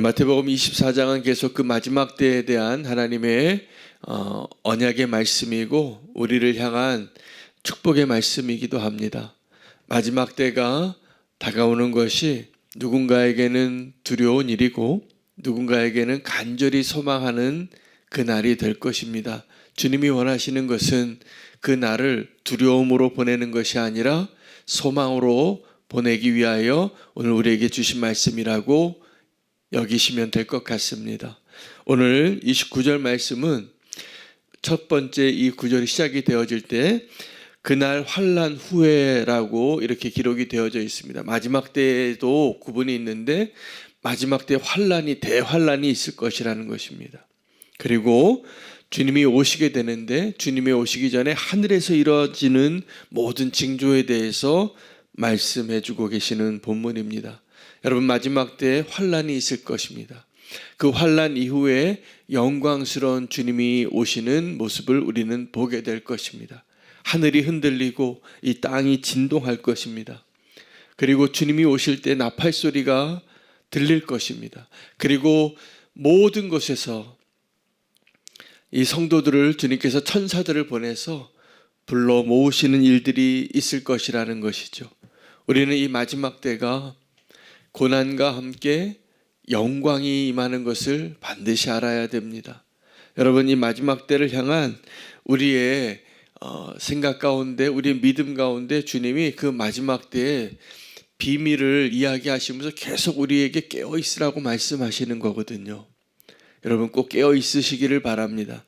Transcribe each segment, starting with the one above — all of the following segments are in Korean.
마태복음 24장은 계속 그 마지막 때에 대한 하나님의 언약의 말씀이고 우리를 향한 축복의 말씀이기도 합니다. 마지막 때가 다가오는 것이 누군가에게는 두려운 일이고 누군가에게는 간절히 소망하는 그 날이 될 것입니다. 주님이 원하시는 것은 그 날을 두려움으로 보내는 것이 아니라 소망으로 보내기 위하여 오늘 우리에게 주신 말씀이라고 여기시면 될 것 같습니다. 오늘 29절 말씀은 첫 번째 이 구절이 시작이 되어질 때 그날 환난 후에라고 이렇게 기록이 되어져 있습니다. 마지막 때에도 구분이 있는데 마지막 때 환난이 대환난이 있을 것이라는 것입니다. 그리고 주님이 오시게 되는데 주님이 오시기 전에 하늘에서 이루어지는 모든 징조에 대해서 말씀해 주고 계시는 본문입니다. 여러분, 마지막 때에 환난이 있을 것입니다. 그 환난 이후에 영광스러운 주님이 오시는 모습을 우리는 보게 될 것입니다. 하늘이 흔들리고 이 땅이 진동할 것입니다. 그리고 주님이 오실 때 나팔 소리가 들릴 것입니다. 그리고 모든 곳에서 이 성도들을 주님께서 천사들을 보내서 불러 모으시는 일들이 있을 것이라는 것이죠. 우리는 이 마지막 때가 고난과 함께 영광이 임하는 것을 반드시 알아야 됩니다. 여러분, 이 마지막 때를 향한 우리의 생각 가운데, 우리의 믿음 가운데 주님이 그 마지막 때에 비밀을 이야기하시면서 계속 우리에게 깨어 있으라고 말씀하시는 거거든요. 여러분, 꼭 깨어 있으시기를 바랍니다.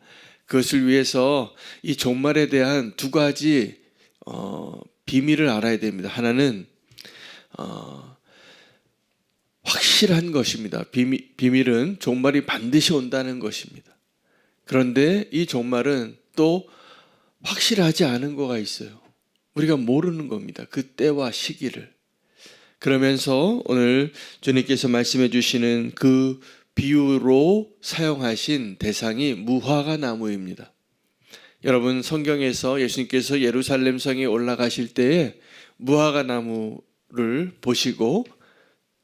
그것을 위해서 이 종말에 대한 두 가지 비밀을 알아야 됩니다. 하나는 확실한 것입니다. 비밀은 종말이 반드시 온다는 것입니다. 그런데 이 종말은 또 확실하지 않은 거가 있어요. 우리가 모르는 겁니다. 그 때와 시기를. 그러면서 오늘 주님께서 말씀해 주시는 그 비유로 사용하신 대상이 무화과 나무입니다. 여러분, 성경에서 예수님께서 예루살렘 성에 올라가실 때에 무화과 나무를 보시고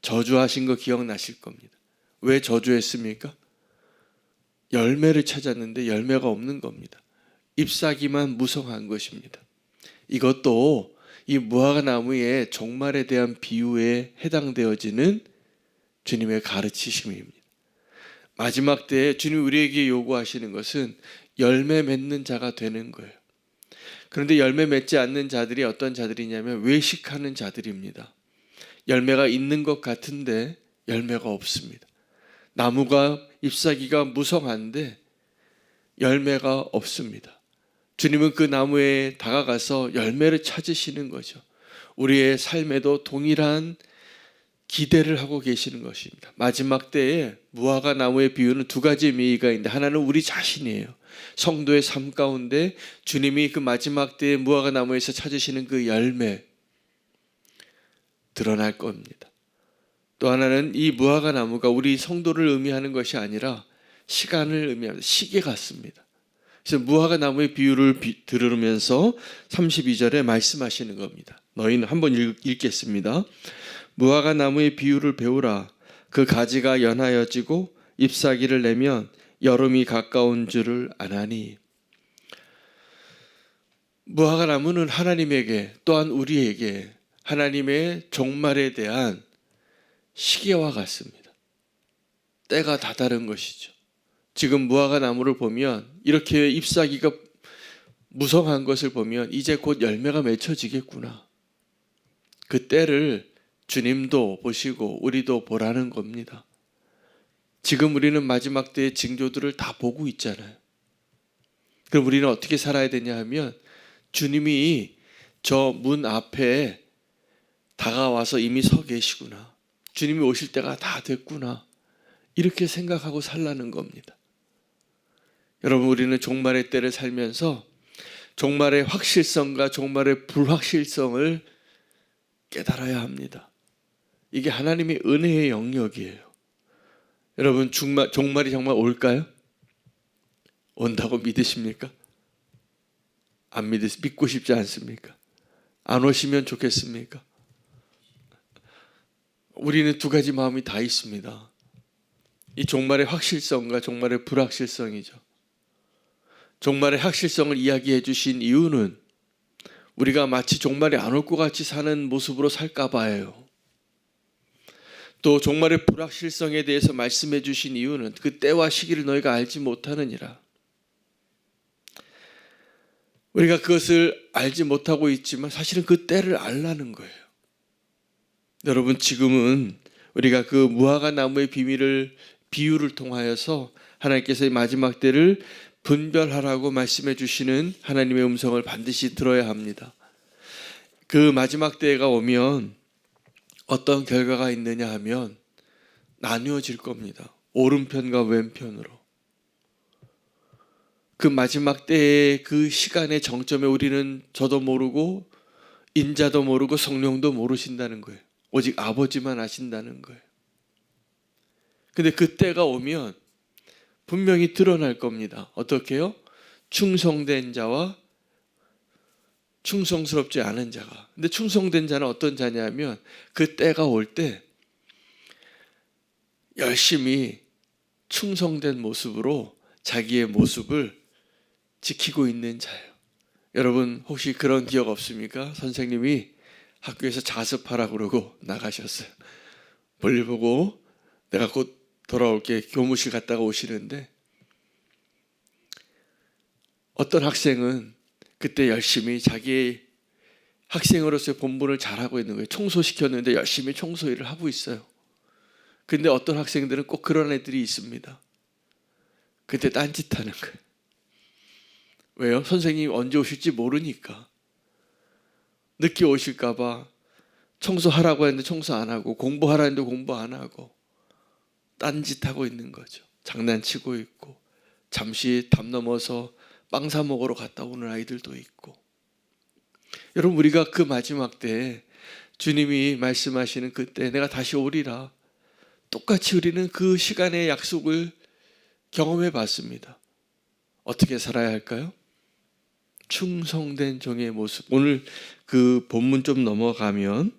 저주하신 거 기억나실 겁니다. 왜 저주했습니까? 열매를 찾았는데 열매가 없는 겁니다. 잎사귀만 무성한 것입니다. 이것도 이 무화과 나무의 종말에 대한 비유에 해당되어지는 주님의 가르치심입니다. 마지막 때에 주님 우리에게 요구하시는 것은 열매 맺는 자가 되는 거예요. 그런데 열매 맺지 않는 자들이 어떤 자들이냐면 외식하는 자들입니다. 열매가 있는 것 같은데 열매가 없습니다. 나무가 잎사귀가 무성한데 열매가 없습니다. 주님은 그 나무에 다가가서 열매를 찾으시는 거죠. 우리의 삶에도 동일한 기대를 하고 계시는 것입니다. 마지막 때에 무화과 나무의 비유는 두 가지 의미가 있는데 하나는 우리 자신이에요. 성도의 삶 가운데 주님이 그 마지막 때에 무화과 나무에서 찾으시는 그 열매 드러날 겁니다. 또 하나는 이 무화과 나무가 우리 성도를 의미하는 것이 아니라 시간을 의미합니다. 시계 같습니다. 그래서 무화과 나무의 비유를 들으면서 32절에 말씀하시는 겁니다. 너희는 한번 읽겠습니다. 무화과 나무의 비유를 배우라. 그 가지가 연하여지고 잎사귀를 내면 여름이 가까운 줄을 아나니. 무화과 나무는 하나님에게 또한 우리에게 하나님의 종말에 대한 시계와 같습니다. 때가 다다른 것이죠. 지금 무화과 나무를 보면 이렇게 잎사귀가 무성한 것을 보면 이제 곧 열매가 맺혀지겠구나. 그 때를 주님도 보시고 우리도 보라는 겁니다. 지금 우리는 마지막 때의 징조들을 다 보고 있잖아요. 그럼 우리는 어떻게 살아야 되냐 하면 주님이 저 문 앞에 다가와서 이미 서 계시구나. 주님이 오실 때가 다 됐구나. 이렇게 생각하고 살라는 겁니다. 여러분, 우리는 종말의 때를 살면서 종말의 확실성과 종말의 불확실성을 깨달아야 합니다. 이게 하나님의 은혜의 영역이에요. 여러분, 종말이 정말 올까요? 온다고 믿으십니까? 안 믿고 싶지 않습니까? 안 오시면 좋겠습니까? 우리는 두 가지 마음이 다 있습니다. 이 종말의 확실성과 종말의 불확실성이죠. 종말의 확실성을 이야기해 주신 이유는 우리가 마치 종말이 안 올 것 같이 사는 모습으로 살까 봐요. 또 종말의 불확실성에 대해서 말씀해 주신 이유는 그 때와 시기를 너희가 알지 못하느니라. 우리가 그것을 알지 못하고 있지만 사실은 그 때를 알라는 거예요. 여러분, 지금은 우리가 그 무화과 나무의 비유를 통하여서 하나님께서 이 마지막 때를 분별하라고 말씀해 주시는 하나님의 음성을 반드시 들어야 합니다. 그 마지막 때가 오면 어떤 결과가 있느냐 하면 나누어질 겁니다. 오른편과 왼편으로. 그 마지막 때의 그 시간의 정점에 우리는 저도 모르고 인자도 모르고 성령도 모르신다는 거예요. 오직 아버지만 아신다는 거예요. 근데 그 때가 오면 분명히 드러날 겁니다. 어떻게요? 충성된 자와 충성스럽지 않은 자가. 근데 충성된 자는 어떤 자냐면 그 때가 올 때 열심히 충성된 모습으로 자기의 모습을 지키고 있는 자예요. 여러분, 혹시 그런 기억 없습니까? 선생님이 학교에서 자습하라 그러고 나가셨어요. 볼일 보고 내가 곧 돌아올게 교무실 갔다가 오시는데 어떤 학생은 그때 열심히 자기의 학생으로서의 본분을 잘하고 있는 거예요. 청소시켰는데 열심히 청소 일을 하고 있어요. 근데 어떤 학생들은 꼭 그런 애들이 있습니다. 그때 딴짓하는 거예요. 왜요? 선생님이 언제 오실지 모르니까. 늦게 오실까 봐 청소하라고 했는데 청소 안 하고, 공부하라 했는데 공부 안 하고 딴짓하고 있는 거죠. 장난치고 있고, 잠시 담 넘어서 빵 사 먹으러 갔다 오는 아이들도 있고. 여러분, 우리가 그 마지막 때에 주님이 말씀하시는 그때 내가 다시 오리라, 똑같이 우리는 그 시간의 약속을 경험해 봤습니다. 어떻게 살아야 할까요? 충성된 종의 모습. 오늘 그 본문 좀 넘어가면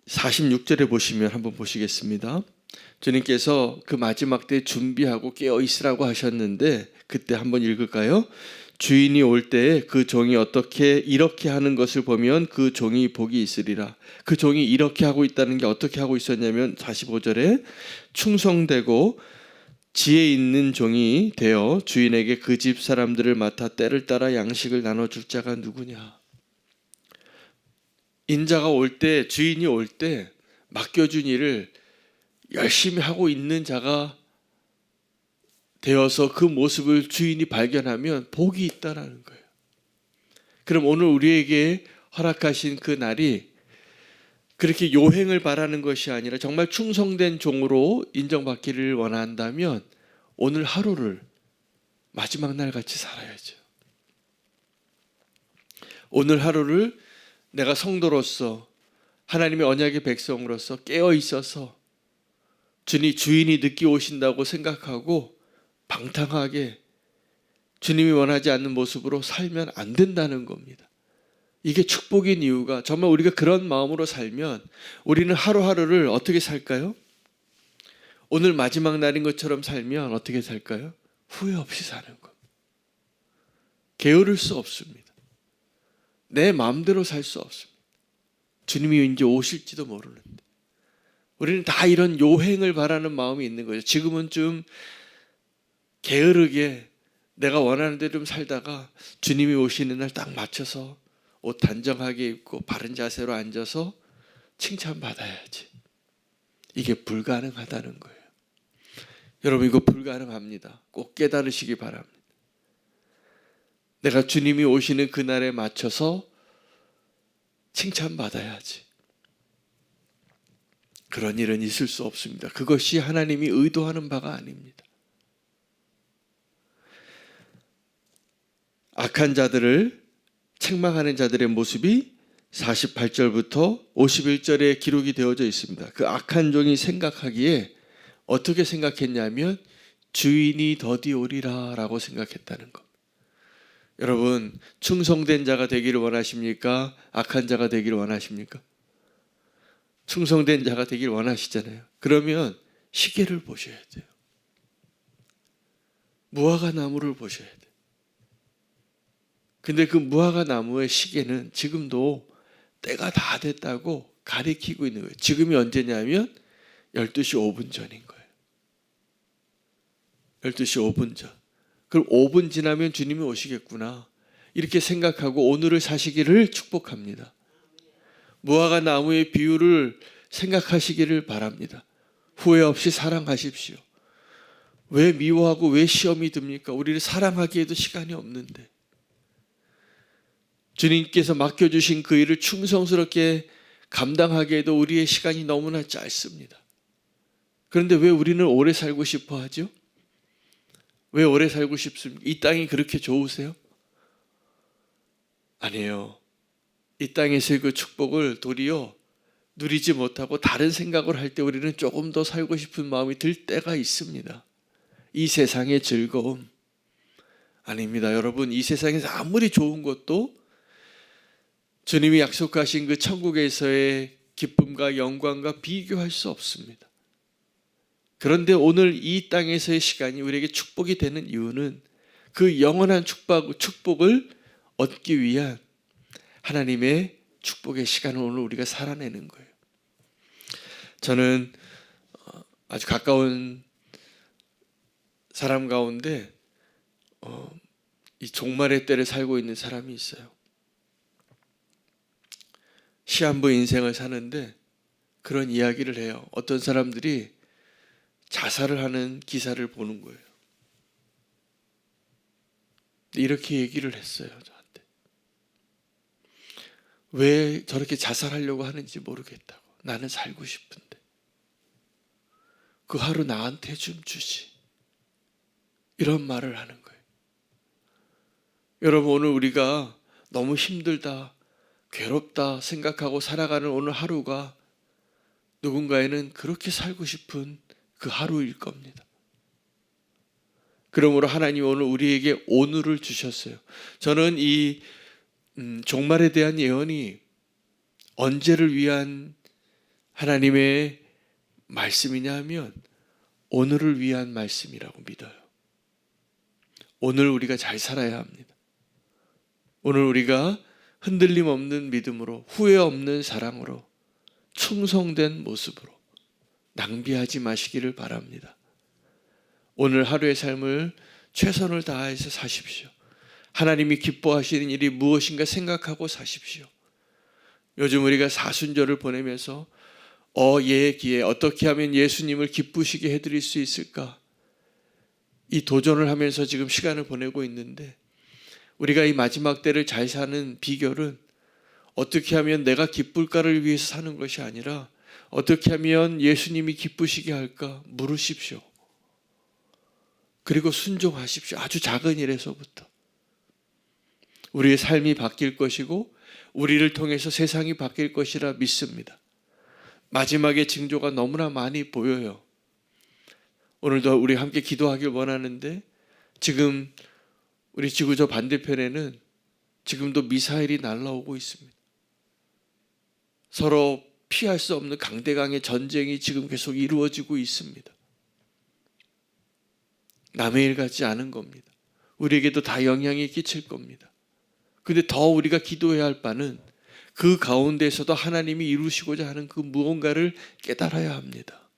46절에 보시면 한번 보시겠습니다. 주님께서 그 마지막 때 준비하고 깨어 있으라고 하셨는데 그때 한번 읽을까요? 주인이 올 때 그 종이 어떻게 이렇게 하는 것을 보면 그 종이 복이 있으리라. 그 종이 이렇게 하고 있다는 게 어떻게 하고 있었냐면 45절에 충성되고 지혜 있는 종이 되어 주인에게 그 집 사람들을 맡아 때를 따라 양식을 나눠줄 자가 누구냐. 인자가 올 때, 주인이 올 때 맡겨준 일을 열심히 하고 있는 자가 되어서 그 모습을 주인이 발견하면 복이 있다라는 거예요. 그럼 오늘 우리에게 허락하신 그 날이 그렇게 요행을 바라는 것이 아니라 정말 충성된 종으로 인정받기를 원한다면 오늘 하루를 마지막 날 같이 살아야죠. 오늘 하루를 내가 성도로서 하나님의 언약의 백성으로서 깨어 있어서 주인이 늦게 오신다고 생각하고 방탕하게 주님이 원하지 않는 모습으로 살면 안 된다는 겁니다. 이게 축복인 이유가 정말 우리가 그런 마음으로 살면 우리는 하루하루를 어떻게 살까요? 오늘 마지막 날인 것처럼 살면 어떻게 살까요? 후회 없이 사는 것. 게으를 수 없습니다. 내 마음대로 살 수 없습니다. 주님이 이제 오실지도 모르는데 우리는 다 이런 요행을 바라는 마음이 있는 거죠. 지금은 좀 게으르게 내가 원하는 대로 좀 살다가 주님이 오시는 날 딱 맞춰서 옷 단정하게 입고 바른 자세로 앉아서 칭찬받아야지. 이게 불가능하다는 거예요. 여러분, 이거 불가능합니다. 꼭 깨달으시기 바랍니다. 내가 주님이 오시는 그날에 맞춰서 칭찬받아야지. 그런 일은 있을 수 없습니다. 그것이 하나님이 의도하는 바가 아닙니다. 악한 자들을 책망하는 자들의 모습이 48절부터 51절에 기록이 되어져 있습니다. 그 악한 종이 생각하기에 어떻게 생각했냐면 주인이 더디 오리라 라고 생각했다는 것. 여러분, 충성된 자가 되기를 원하십니까? 악한 자가 되기를 원하십니까? 충성된 자가 되길 원하시잖아요. 그러면 시계를 보셔야 돼요. 무화과 나무를 보셔야 돼요. 근데 그 무화과 나무의 시계는 지금도 때가 다 됐다고 가리키고 있는 거예요. 지금이 언제냐면 12시 5분 전인 거예요. 12시 5분 전. 그럼 5분 지나면 주님이 오시겠구나. 이렇게 생각하고 오늘을 사시기를 축복합니다. 무화과 나무의 비유를 생각하시기를 바랍니다. 후회 없이 사랑하십시오. 왜 미워하고 왜 시험이 듭니까? 우리를 사랑하기에도 시간이 없는데. 주님께서 맡겨주신 그 일을 충성스럽게 감당하기에도 우리의 시간이 너무나 짧습니다. 그런데 왜 우리는 오래 살고 싶어 하죠? 왜 오래 살고 싶습니까? 이 땅이 그렇게 좋으세요? 아니에요. 이 땅에서의 그 축복을 도리어 누리지 못하고 다른 생각을 할 때 우리는 조금 더 살고 싶은 마음이 들 때가 있습니다. 이 세상의 즐거움. 아닙니다. 여러분, 이 세상에서 아무리 좋은 것도 주님이 약속하신 그 천국에서의 기쁨과 영광과 비교할 수 없습니다. 그런데 오늘 이 땅에서의 시간이 우리에게 축복이 되는 이유는 그 영원한 축복을 얻기 위한 하나님의 축복의 시간을 오늘 우리가 살아내는 거예요. 저는 아주 가까운 사람 가운데 이 종말의 때를 살고 있는 사람이 있어요. 시한부 인생을 사는데 그런 이야기를 해요. 어떤 사람들이 자살을 하는 기사를 보는 거예요. 이렇게 얘기를 했어요, 저한테. 왜 저렇게 자살하려고 하는지 모르겠다고. 나는 살고 싶은데. 그 하루 나한테 좀 주지. 이런 말을 하는 거예요. 여러분, 오늘 우리가 너무 힘들다, 괴롭다 생각하고 살아가는 오늘 하루가 누군가에는 그렇게 살고 싶은 그 하루일 겁니다. 그러므로 하나님 오늘 우리에게 오늘을 주셨어요. 저는 이 종말에 대한 예언이 언제를 위한 하나님의 말씀이냐 하면 오늘을 위한 말씀이라고 믿어요. 오늘 우리가 잘 살아야 합니다. 오늘 우리가 흔들림 없는 믿음으로, 후회 없는 사랑으로, 충성된 모습으로 낭비하지 마시기를 바랍니다. 오늘 하루의 삶을 최선을 다해서 사십시오. 하나님이 기뻐하시는 일이 무엇인가 생각하고 사십시오. 요즘 우리가 사순절을 보내면서 예의 기에 어떻게 하면 예수님을 기쁘시게 해드릴 수 있을까? 이 도전을 하면서 지금 시간을 보내고 있는데 우리가 이 마지막 때를 잘 사는 비결은 어떻게 하면 내가 기쁠까를 위해서 사는 것이 아니라 어떻게 하면 예수님이 기쁘시게 할까 물으십시오. 그리고 순종하십시오. 아주 작은 일에서부터. 우리의 삶이 바뀔 것이고 우리를 통해서 세상이 바뀔 것이라 믿습니다. 마지막의 징조가 너무나 많이 보여요. 오늘도 우리 함께 기도하길 원하는데 지금 우리 지구 저 반대편에는 지금도 미사일이 날아오고 있습니다. 서로 피할 수 없는 강대강의 전쟁이 지금 계속 이루어지고 있습니다. 남의 일 같지 않은 겁니다. 우리에게도 다 영향이 끼칠 겁니다. 근데 더 우리가 기도해야 할 바는 그 가운데에서도 하나님이 이루시고자 하는 그 무언가를 깨달아야 합니다.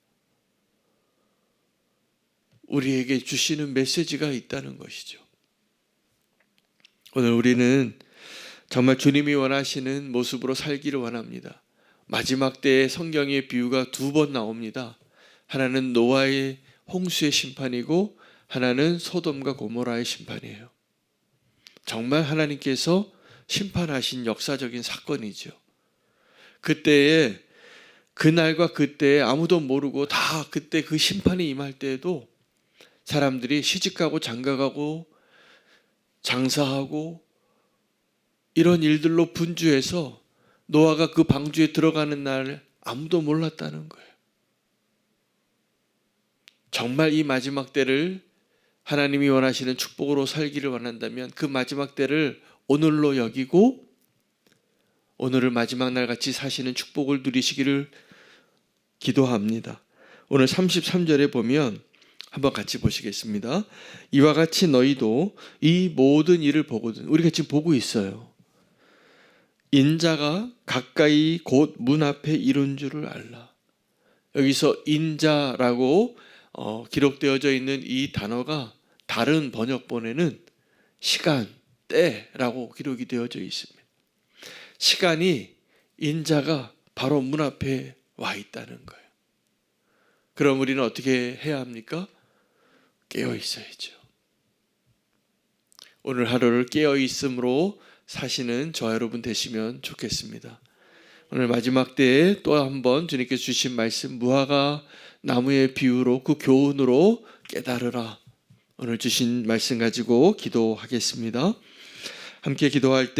우리에게 주시는 메시지가 있다는 것이죠. 오늘 우리는 정말 주님이 원하시는 모습으로 살기를 원합니다. 마지막 때에 성경의 비유가 2번 나옵니다. 하나는 노아의 홍수의 심판이고 하나는 소돔과 고모라의 심판이에요. 정말 하나님께서 심판하신 역사적인 사건이죠. 그때에 그날과 그때에 아무도 모르고 다 그때 그 심판이 임할 때에도 사람들이 시집가고 장가가고 장사하고 이런 일들로 분주해서 노아가 그 방주에 들어가는 날 아무도 몰랐다는 거예요. 정말 이 마지막 때를 하나님이 원하시는 축복으로 살기를 원한다면 그 마지막 때를 오늘로 여기고 오늘을 마지막 날 같이 사시는 축복을 누리시기를 기도합니다. 오늘 33절에 보면 한번 같이 보시겠습니다. 이와 같이 너희도 이 모든 일을 보거든. 우리가 지금 보고 있어요. 인자가 가까이 곧 문 앞에 이른 줄을 알라. 여기서 인자라고 기록되어져 있는 이 단어가 다른 번역본에는 시간, 때라고 기록이 되어져 있습니다. 시간이 인자가 바로 문 앞에 와 있다는 거예요. 그럼 우리는 어떻게 해야 합니까? 깨어 있어야죠. 오늘 하루를 깨어 있음으로 사시는 저 여러분 되시면 좋겠습니다. 오늘 마지막 때에 또 한번 주님께서 주신 말씀 무화과 나무의 비유로 그 교훈으로 깨달으라. 오늘 주신 말씀 가지고 기도하겠습니다. 함께 기도할 때